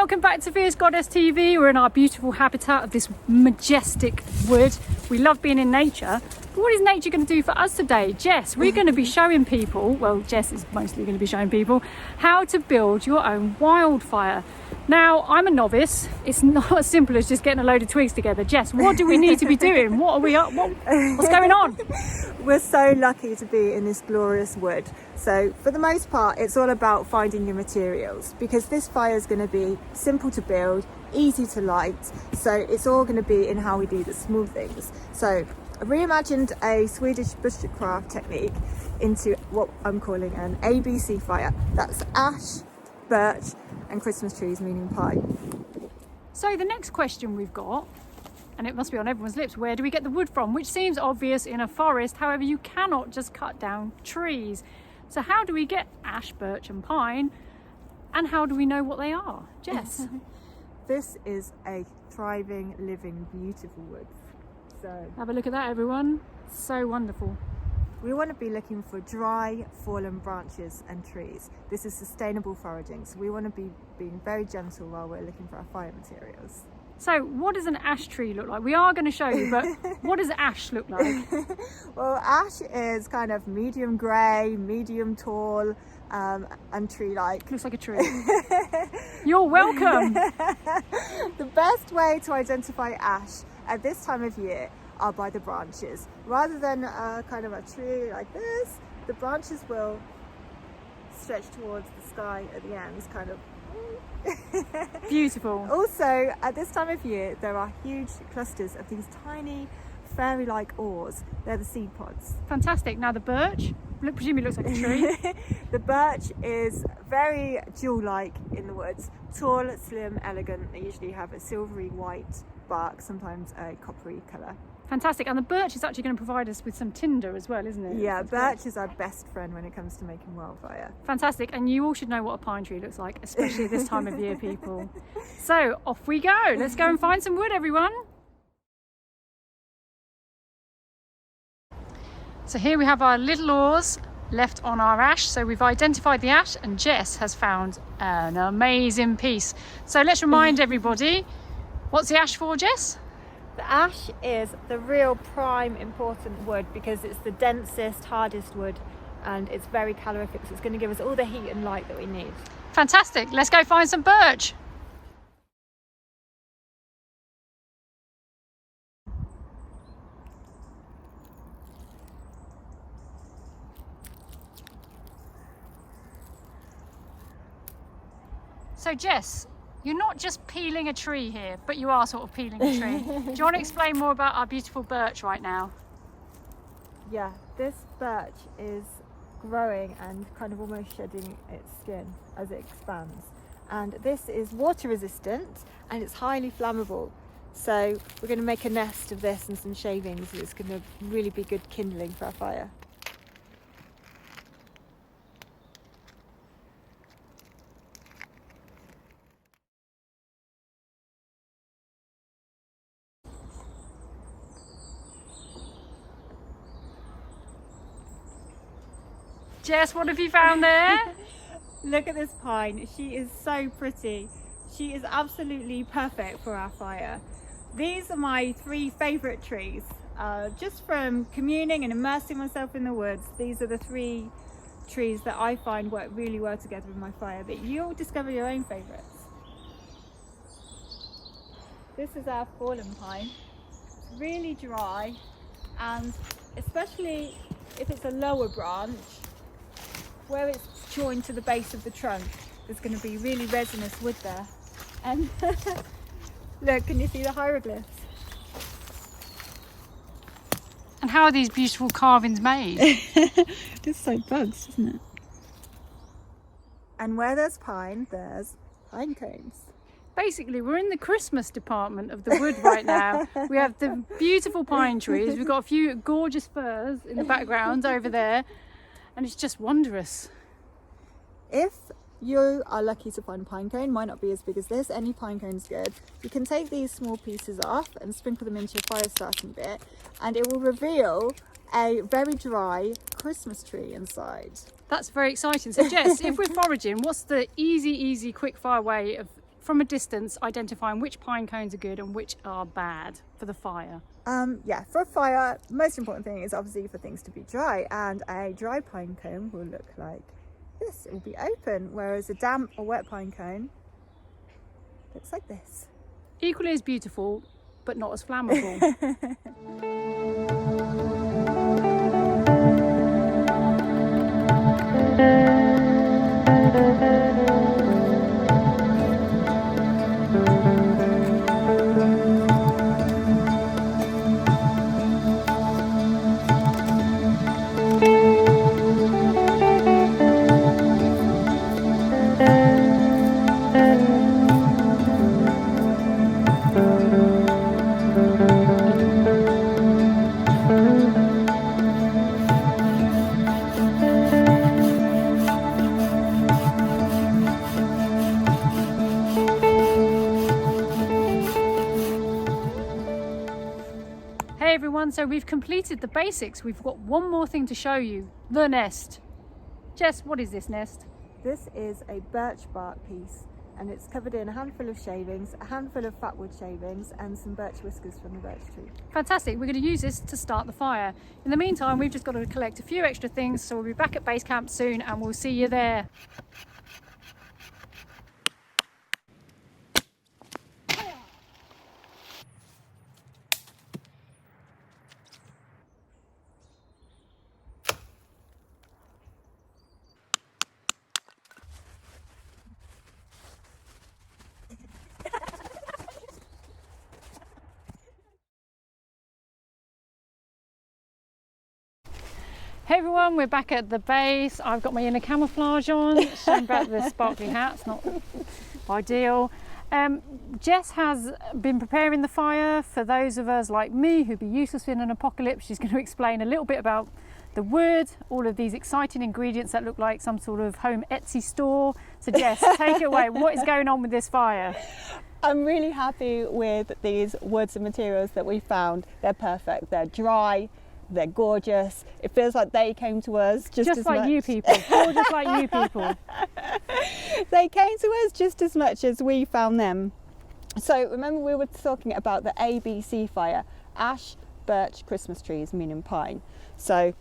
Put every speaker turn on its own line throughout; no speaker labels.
welcome back to Fierce Goddess TV. We're in our beautiful habitat of this majestic wood. We love being in nature. But what is nature going to do for us today? Jess, we're going to be showing people, well, Jess is mostly going to be showing people, how to build your own wildfire. Now, I'm a novice. It's not as simple as just getting a load of twigs together. Jess, what do we need to be doing? What are we up? What's going on?
We're so lucky to be in this glorious wood. So for the most part, it's all about finding your materials, because this fire is going to be simple to build, easy to light. So it's all going to be in how we do the small things. So I reimagined a Swedish bushcraft technique into what I'm calling an ABC fire. That's ash, birch and Christmas trees, meaning pine.
So the next question we've got, and it must be on everyone's lips, where do we get the wood from? Which seems obvious in a forest, however you cannot just cut down trees. So how do we get ash, birch and pine, and how do we know what they are? Jess?
This is a thriving, living, beautiful wood. So
Have a look at that, everyone. So wonderful.
we want to be looking for dry, fallen branches and trees. This is sustainable foraging, so we want to be being very gentle while we're looking for our fire materials.
So what does an ash tree look like? We are going to show you, but what does ash look like?
Well, ash is kind of medium grey, medium tall, and tree-like.
Looks like a tree. You're welcome.
The best way to identify ash at this time of year are by the branches. Rather than kind of a tree like this, the branches will stretch towards the sky at the ends, kind of.
Beautiful.
Also, at this time of year, there are huge clusters of these tiny fairy-like ores. They're the seed pods.
Fantastic. Now the birch, presumably looks like a tree.
The birch is very jewel-like in the woods. Tall, slim, elegant. They usually have a silvery white bark, sometimes a coppery colour.
Fantastic. And the birch is actually going to provide us with some tinder as well, isn't it?
Yeah,
That's
birch
great.
is our best friend when it comes to making wildfire.
Fantastic. And you all should know what a pine tree looks like, especially this time of year, people. So off we go. Let's go and find some wood, everyone. So here we have our little oars left on our ash. So we've identified the ash and Jess has found an amazing piece. So let's remind everybody, what's the ash for, Jess?
The ash is the real prime important wood because it's the densest, hardest wood, and it's very calorific, so it's going to give us all the heat and light that we need.
Fantastic. Let's go find some birch. So Jess, you're not just peeling a tree here, but you are sort of peeling a tree. Do you want to explain more about our beautiful birch right now?
Yeah, this birch is growing and kind of almost shedding its skin as it expands. And this is water resistant and it's highly flammable. So we're going to make a nest of this and some shavings. It's going to really be good kindling for our fire.
Jess, what have you found there?
Look at this pine. She is so pretty. She is absolutely perfect for our fire. These are my 3 favourite trees. Just from communing and immersing myself in the woods, these are the 3 trees that I find work really well together with my fire, but you'll discover your own favourites. This is our fallen pine. It's really dry, and especially if it's a lower branch, where it's joined to the base of the trunk, there's going to be really resinous wood there. And look, can you see the hieroglyphs?
And how are these beautiful carvings made?
Just like bugs, isn't it? And where there's pine, there's pine cones.
Basically, we're in the Christmas department of the wood right now. We have the beautiful pine trees. We've got a few gorgeous firs in the background over there. And it's just wondrous.
If you are lucky to find a pine cone, might not be as big as this, any pine cone's good. You can take these small pieces off and sprinkle them into your fire starting bit, and it will reveal a very dry Christmas tree inside.
That's very exciting. So Jess, if we're foraging, what's the easy quick fire way of from a distance identifying which pine cones are good and which are bad for the fire?
Yeah, for a fire, most important thing is obviously for things to be dry, and a dry pine cone will look like this. It will be open, whereas a damp or wet pine cone looks like this.
Equally as beautiful, but not as flammable. Hey everyone, so we've completed the basics. We've got one more thing to show you, the nest. Jess, what is this nest?
This is a birch bark piece, and it's covered in a handful of shavings, a handful of fatwood shavings, and some birch whiskers from the birch tree.
Fantastic, we're going to use this to start the fire. In the meantime, we've just got to collect a few extra things, so we'll be back at base camp soon and we'll see you there. Hey everyone, we're back at the base. I've got my inner camouflage on, showing back the sparkly hat's not ideal. Jess has been preparing the fire for those of us like me who'd be useless in an apocalypse. She's going to explain a little bit about the wood, all of these exciting ingredients that look like some sort of home Etsy store. So Jess, take it away. What is going on with this fire?
I'm really happy with these woods and materials that we found. They're perfect. They're dry. They're gorgeous. It feels like they came to us just as
like
much.
you people, gorgeous like you people.
They came to us just as much as we found them. So remember we were talking about the ABC fire: ash, birch, Christmas trees, meaning pine. So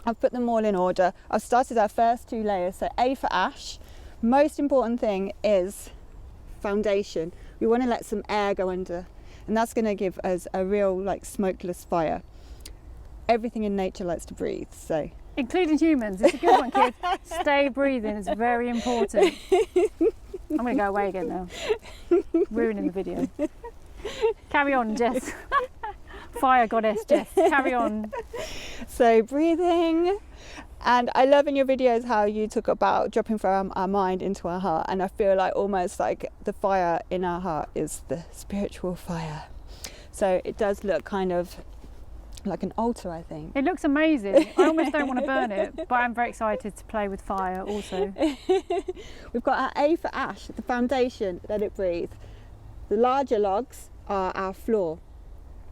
I've put them all in order. I've started our first two layers. So A for ash. Most important thing is foundation. We want to let some air go under, and that's going to give us a real like smokeless fire. Everything in nature likes to breathe, so
including humans. It's a good one, kids. Stay breathing, it's very important. I'm gonna go away again now, ruining the video. Carry on, Jess. Fire goddess Jess, carry on.
So breathing. And I love in your videos how you talk about dropping from our mind into our heart, and I feel like almost like the fire in our heart is the spiritual fire. So it does look kind of like an altar, I think.
It looks amazing. I almost don't want to burn it, but I'm very excited to play with fire also.
We've got our A for ash, the foundation, let it breathe. The larger logs are our floor,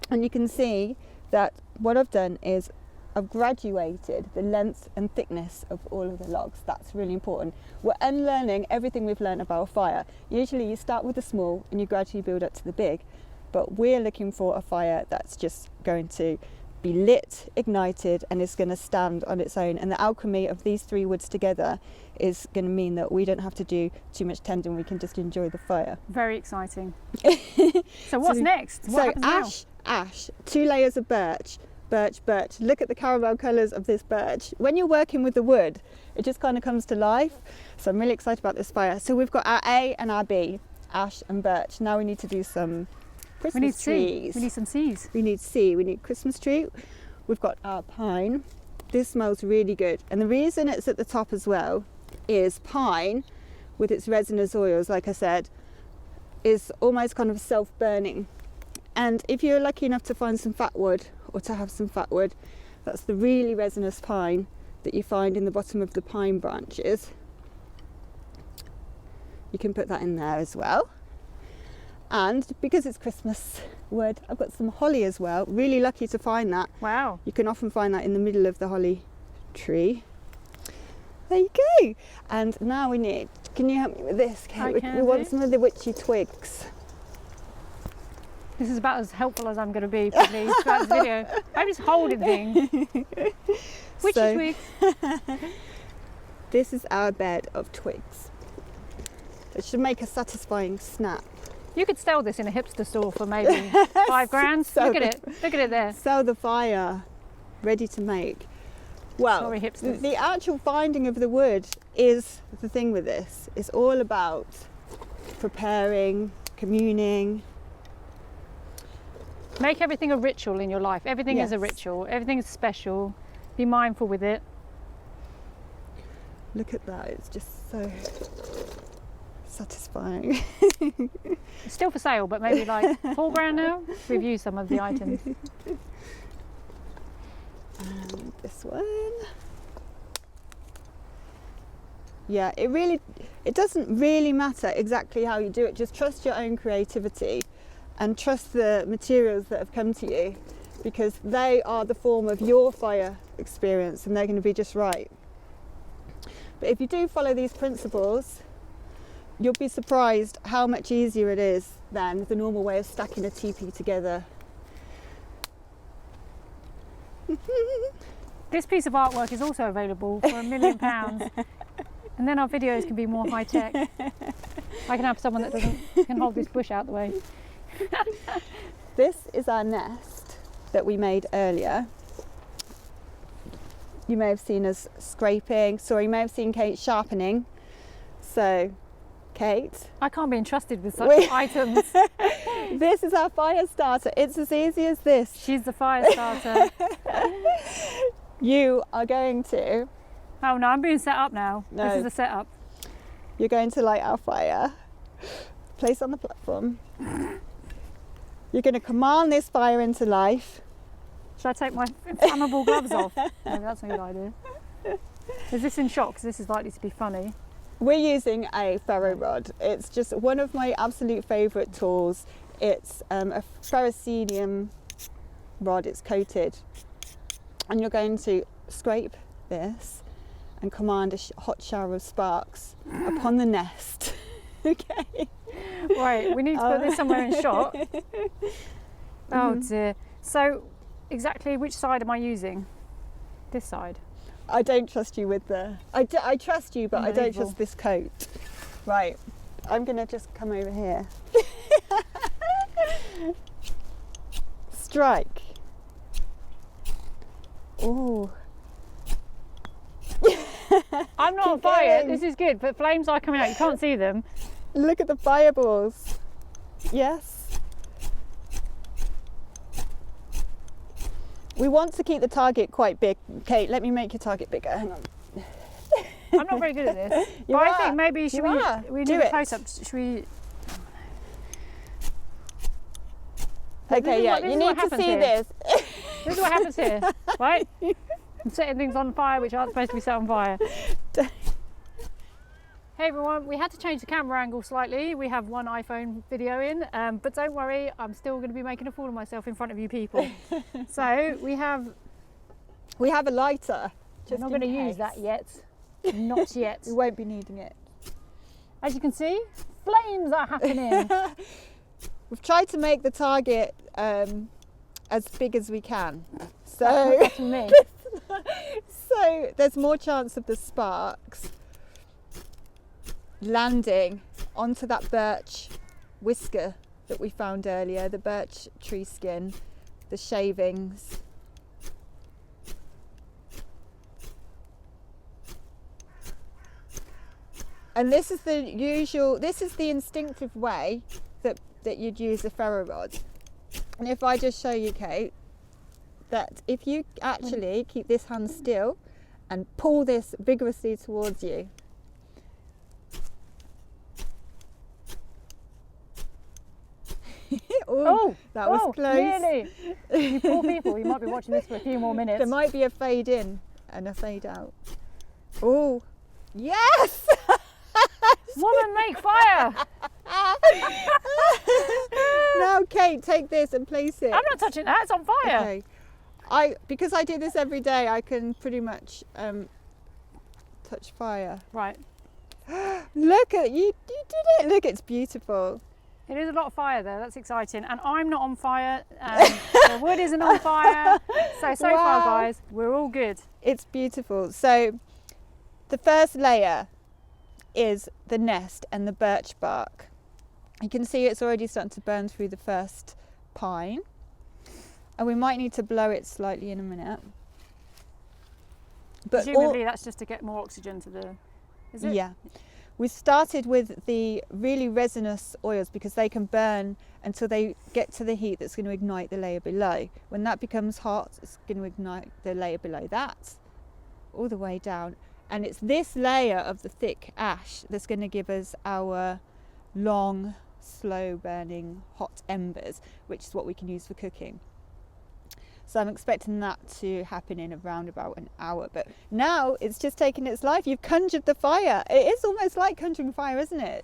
and you can see that what I've done is I've graduated the length and thickness of all of the logs. That's really important. We're unlearning everything we've learned about fire. Usually you start with the small and you gradually build up to the big, but we're looking for a fire that's just going to be lit, ignited, and is going to stand on its own. And the alchemy of these three woods together is going to mean that we don't have to do too much tending. We can just enjoy the fire.
Very exciting. So what's next? What happens
ash, 2 layers of birch. Birch. Look at the caramel colours of this birch. When you're working with the wood, it just kind of comes to life. So I'm really excited about this fire. So we've got our A and our B, ash and birch. Now we need to do some Christmas trees.
We need some C's.
We need C. We need Christmas tree. We've got our pine. This smells really good. And the reason it's at the top as well is pine, with its resinous oils, like I said, is almost kind of self-burning. And if you're lucky enough to find some fat wood, or to have some fat wood, that's the really resinous pine that you find in the bottom of the pine branches. You can put that in there as well. And because it's Christmas wood, I've got some holly as well. Really lucky to find that.
Wow.
You can often find that in the middle of the holly tree. There you go. And now we need Can you help me with this, Kate?
I
We
can
want
do.
some of the witchy twigs.
This is about as helpful as I'm going to be probably throughout this video. I'm just holding things. Witchy
So-
twigs.
This is our bed of twigs. It should make a satisfying snap.
You could sell this in a hipster store for maybe £5.
So
Look at it. Look at it there.
Sell the fire, ready to make. Well,
Sorry, hipsters.
the actual finding of the wood is the thing with this. It's all about preparing, communing.
Make everything a ritual in your life. Everything is a
Yes.
ritual. Everything is special. Be mindful with it.
Look at that, it's just so satisfying.
It's still for sale, but maybe like £4 now. We've used some of the items.
And this one. Yeah, it doesn't really matter exactly how you do it. Just trust your own creativity and trust the materials that have come to you, because they are the form of your fire experience and they're going to be just right. But if you do follow these principles, you'll be surprised how much easier it is than the normal way of stacking a teepee together.
This piece of artwork is also available for £1 million. And then our videos can be more high tech. I can have someone that can hold this bush out the way.
This is our nest that we made earlier. You may have seen us scraping, sorry, you may have seen Kate sharpening. So, Kate,
I can't be entrusted with such
We-
items.
this is our fire starter. It's as easy as this.
She's the fire starter.
You are going to,
Oh no, I'm being set up now.
No.
This is the setup.
you're going to light our fire, place on the platform. You're going to command this fire into life.
Should I take my inflammable gloves off? Maybe that's a good idea. Is this in shock? 'Cause this is likely to be funny.
We're using a ferro rod. It's just one of my absolute favourite tools. It's a ferrocenium rod, it's coated. And you're going to scrape this and command a hot shower of sparks upon the nest. Okay.
Right, we need to put this somewhere in shot. Oh dear. So, exactly which side am I using? This side.
I don't trust you with the... I trust you, but I don't
Unbelievable.
trust this coat. Right, I'm going to just come over here. Strike. Ooh.
I'm not on
Keep
fire.
going.
This is good, but flames are coming out. You can't see them.
Look at the fireballs. Yes. We want to keep the target quite big. Kate, let me make your target bigger. Hang on.
I'm not very good at this.
You
But I
are.
think maybe
You
should
are.
we
Do
do a
it.
close up? Should we?
Okay, yeah,
this
you
is
need
what
to
happens
see
here.
this.
This is what happens here, right? I'm setting things on fire which aren't supposed to be set on fire. Hey everyone, we had to change the camera angle slightly. We have one iPhone video in, but don't worry, I'm still going to be making a fool of myself in front of you people. So we have.
We have a lighter.
I'm not going to use that yet. Not yet.
We won't be needing it.
As you can see, flames are happening.
We've tried to make the target as big as we can. So,
That's me.
so there's more chance of the sparks landing onto that birch whisker that we found earlier, the birch tree skin, the shavings. And this is the instinctive way that you'd use a ferro rod. And if I just show you, Kate, that if you actually keep this hand still and pull this vigorously towards you,
Oh,
that was close.
Nearly. You poor people, you might be watching this for a few more minutes.
There might be a fade in and a fade out. Oh, yes!
Woman, make fire!
Now, Kate, take this and place it.
I'm not touching that, it's on fire.
Okay. Because I do this every day, I can pretty much touch fire.
Right.
Look at you did it. Look, it's beautiful.
It is a lot of fire there, that's exciting. And I'm not on fire, the wood isn't on fire. So far
Wow.
guys, we're all good.
It's beautiful. So the first layer is the nest and the birch bark. You can see it's already starting to burn through the first pine. And we might need to blow it slightly in a minute. But
Presumably that's just to get more oxygen to the, is it?
yeah. We started with the really resinous oils because they can burn until they get to the heat that's going to ignite the layer below. When that becomes hot, it's going to ignite the layer below that, all the way down. And it's this layer of the thick ash that's going to give us our long, slow burning hot embers, which is what we can use for cooking. So I'm expecting that to happen in around about an hour. But now it's just taking its life. You've conjured the fire. It is almost like conjuring fire, isn't it?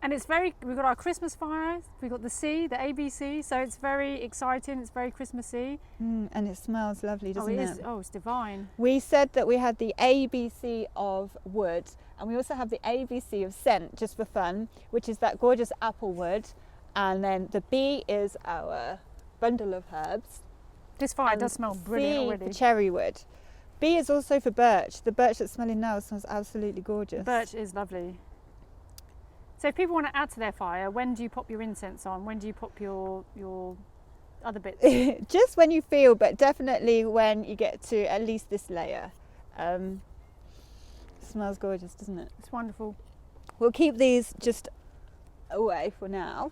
And it's we've got our Christmas fires, we've got the C, the ABC, so it's very exciting, it's very Christmassy.
And it smells lovely, doesn't it?
Oh, it's divine.
We said that we had the ABC of wood, and we also have the ABC of scent, just for fun, which is that gorgeous apple wood. And then the B is our bundle of herbs.
This fire does smell brilliant
C,
already.
the cherry wood. B is also for birch. The birch that's smelling now smells absolutely gorgeous.
Birch is lovely. So if people want to add to their fire, when do you pop your incense on? When do you pop your other bits?
Just when you feel, but definitely when you get to at least this layer. Smells gorgeous, doesn't it?
It's wonderful.
We'll keep these just away for now.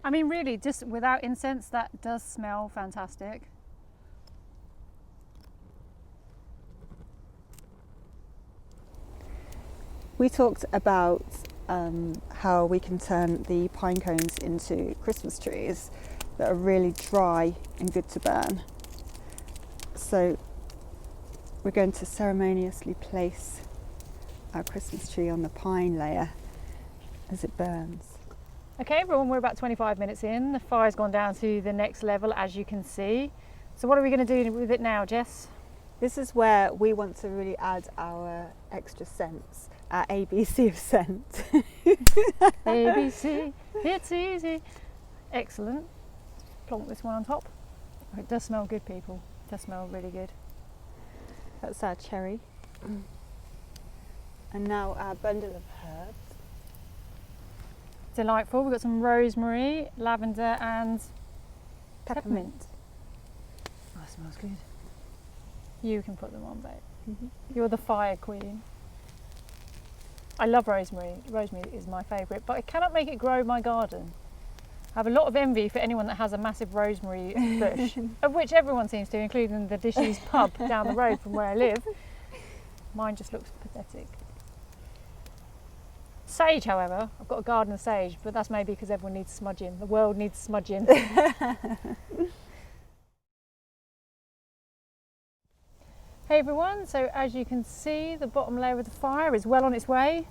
I mean, really, just without incense, that does smell fantastic.
We talked about how we can turn the pine cones into Christmas trees that are really dry and good to burn. So we're going to ceremoniously place our Christmas tree on the pine layer as it burns.
Okay, everyone, we're about 25 minutes in. The fire's gone down to the next level, as you can see. So what are we going to do with it now, Jess?
This is where we want to really add our extra scents, our ABC of scent.
ABC, it's easy. Excellent. Plonk this one on top. Oh, it does smell good, people. It does smell really good.
That's our cherry. And now our bundle of herbs.
Delightful. We've got some rosemary, lavender and peppermint. Oh, that smells good. You can put them on, babe. You're the fire queen. I love rosemary. Rosemary is my favourite, but I cannot make it grow in my garden. I have a lot of envy for anyone that has a massive rosemary bush, of which everyone seems to, including the Dishes pub down the road from where I live. Mine just looks pathetic. Sage, however, I've got a garden of sage, but that's maybe because everyone needs smudging. The world needs smudging. Hey everyone, so as you can see, the bottom layer of the fire is well on its way.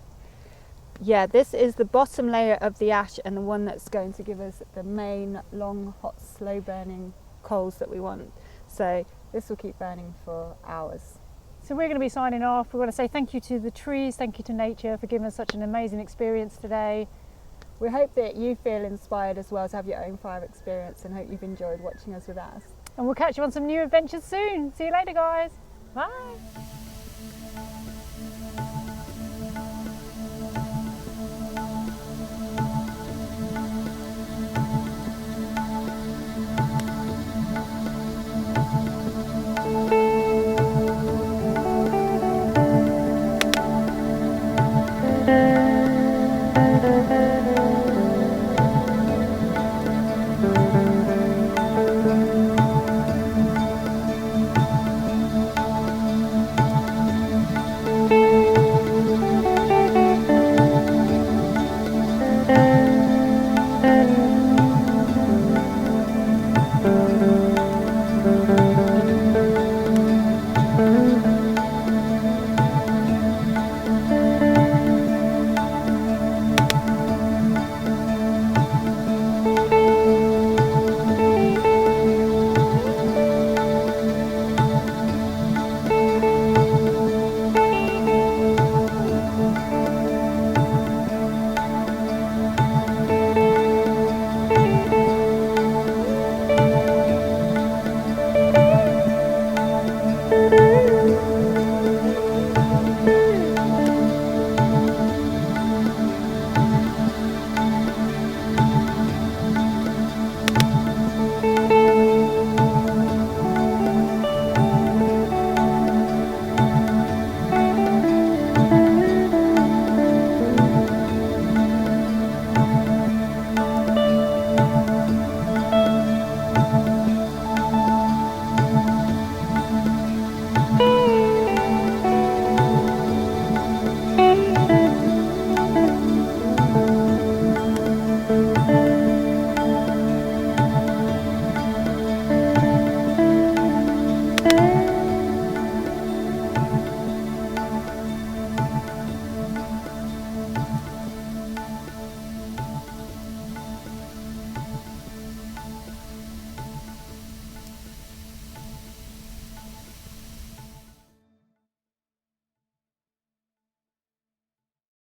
Yeah, this is the bottom layer of the ash and the one that's going to give us the main long, hot, slow burning coals that we want. So this will keep burning for hours.
So we're going to be signing off. We want to say thank you to the trees, thank you to nature for giving us such an amazing experience today.
We hope that you feel inspired as well to have your own fire experience, and hope you've enjoyed watching us with us.
And we'll catch you on some new adventures soon. See you later, guys. Bye.